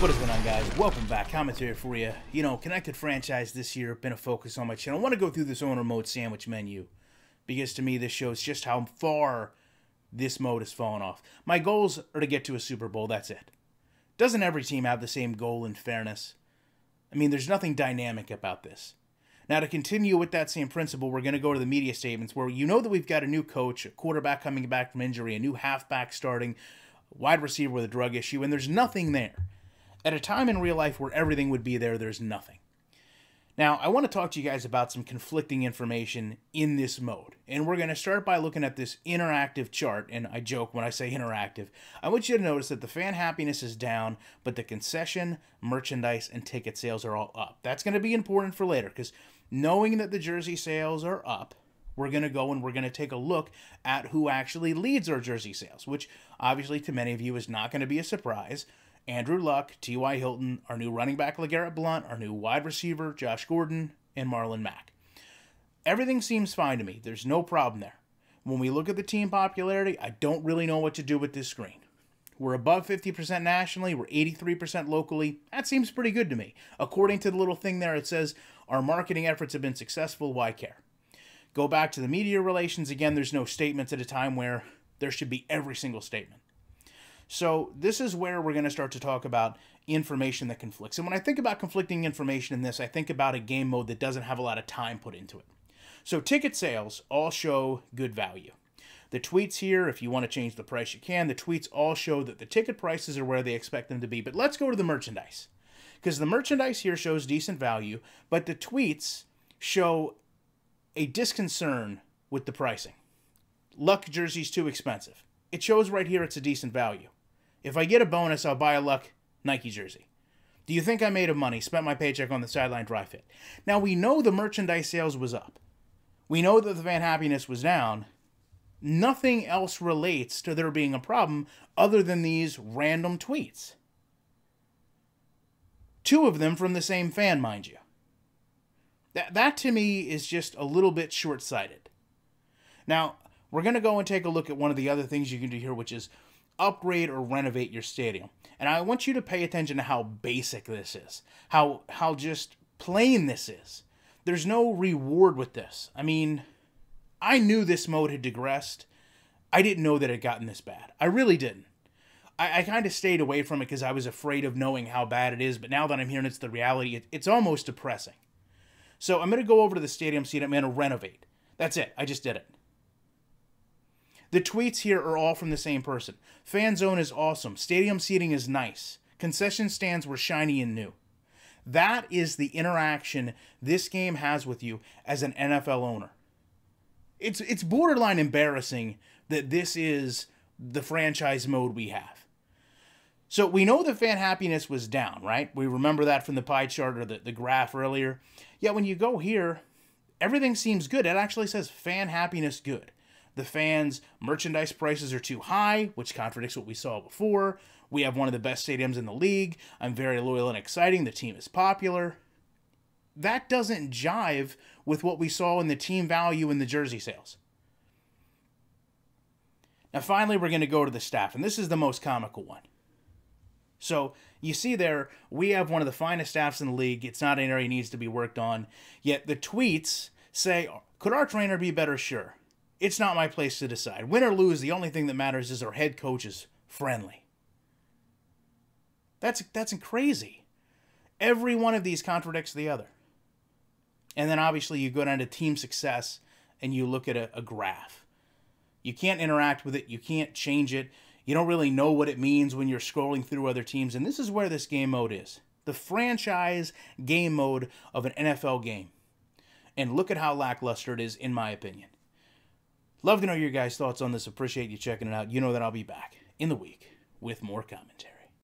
What is going on, guys? Welcome back. Commentary for you. You know, Connected Franchise this year been a focus on my channel. I want to go through this owner mode sandwich menu because to me this shows just how far this mode has fallen off. My goals are to get to a Super Bowl. That's it. Doesn't every team have the same goal in fairness? I mean, there's nothing dynamic about this. Now, to continue with that same principle, we're going to go to the media statements where you know that we've got a new coach, a quarterback coming back from injury, a new halfback starting, wide receiver with a drug issue, and there's nothing there. At a time in real life where everything would be there, there's nothing. Now, I want to talk to you guys about some conflicting information in this mode. And we're going to start by looking at this interactive chart. And I joke when I say interactive. I want you to notice that the fan happiness is down, but the concession, merchandise, and ticket sales are all up. That's going to be important for later because knowing that the jersey sales are up, we're going to go and we're going to take a look at who actually leads our jersey sales, which obviously to many of you is not going to be a surprise. Andrew Luck, T.Y. Hilton, our new running back LeGarrette Blount, our new wide receiver Josh Gordon, and Marlon Mack. Everything seems fine to me. There's no problem there. When we look at the team popularity, I don't really know what to do with this screen. We're above 50% nationally. We're 83% locally. That seems pretty good to me. According to the little thing there, it says our marketing efforts have been successful. Why care? Go back to the media relations. Again, there's no statements at a time where there should be every single statement. So this is where we're going to start to talk about information that conflicts. And when I think about conflicting information in this, I think about a game mode that doesn't have a lot of time put into it. So ticket sales all show good value. The tweets here, if you want to change the price, you can. The tweets all show that the ticket prices are where they expect them to be. But let's go to the merchandise. Because the merchandise here shows decent value, but the tweets show a disconcern with the pricing. Luck jersey's too expensive. It shows right here it's a decent value. If I get a bonus, I'll buy a Luck Nike jersey. Do you think I made money, spent my paycheck on the sideline dry fit? Now, we know the merchandise sales was up. We know that the fan happiness was down. Nothing else relates to there being a problem other than these random tweets. Two of them from the same fan, mind you. That to me is just a little bit short-sighted. Now, we're going to go and take a look at one of the other things you can do here, which is upgrade or renovate your stadium. And I want you to pay attention to how basic this is, how just plain this is. There's no reward with this. I mean, I knew this mode had digressed. I didn't know that it had gotten this bad. I really didn't. I kind of stayed away from it because I was afraid of knowing how bad it is, but now that I'm hearing it's the reality, it's almost depressing. So I'm going to go over to the stadium seat. I'm going to renovate. That's it. I just did it. The tweets here are all from the same person. Fan zone is awesome. Stadium seating is nice. Concession stands were shiny and new. That is the interaction this game has with you as an NFL owner. It's borderline embarrassing that this is the franchise mode we have. So we know the fan happiness was down, right? We remember that from the pie chart or the graph earlier. Yet when you go here, everything seems good. It actually says fan happiness good. The fans' merchandise prices are too high, which contradicts what we saw before. We have one of the best stadiums in the league. I'm very loyal and exciting. The team is popular. That doesn't jive with what we saw in the team value in the jersey sales. Now, finally, we're going to go to the staff, and this is the most comical one. So, you see there, we have one of the finest staffs in the league. It's not an area that needs to be worked on. Yet the tweets say, could our trainer be better? Sure. It's not my place to decide. Win or lose, the only thing that matters is our head coach is friendly. That's crazy. Every one of these contradicts the other. And then obviously you go down to team success and you look at a graph. You can't interact with it. You can't change it. You don't really know what it means when you're scrolling through other teams. And this is where this game mode is. The franchise game mode of an NFL game. And look at how lackluster it is, in my opinion. Love to know your guys' thoughts on this. Appreciate you checking it out. You know that I'll be back in the week with more commentary.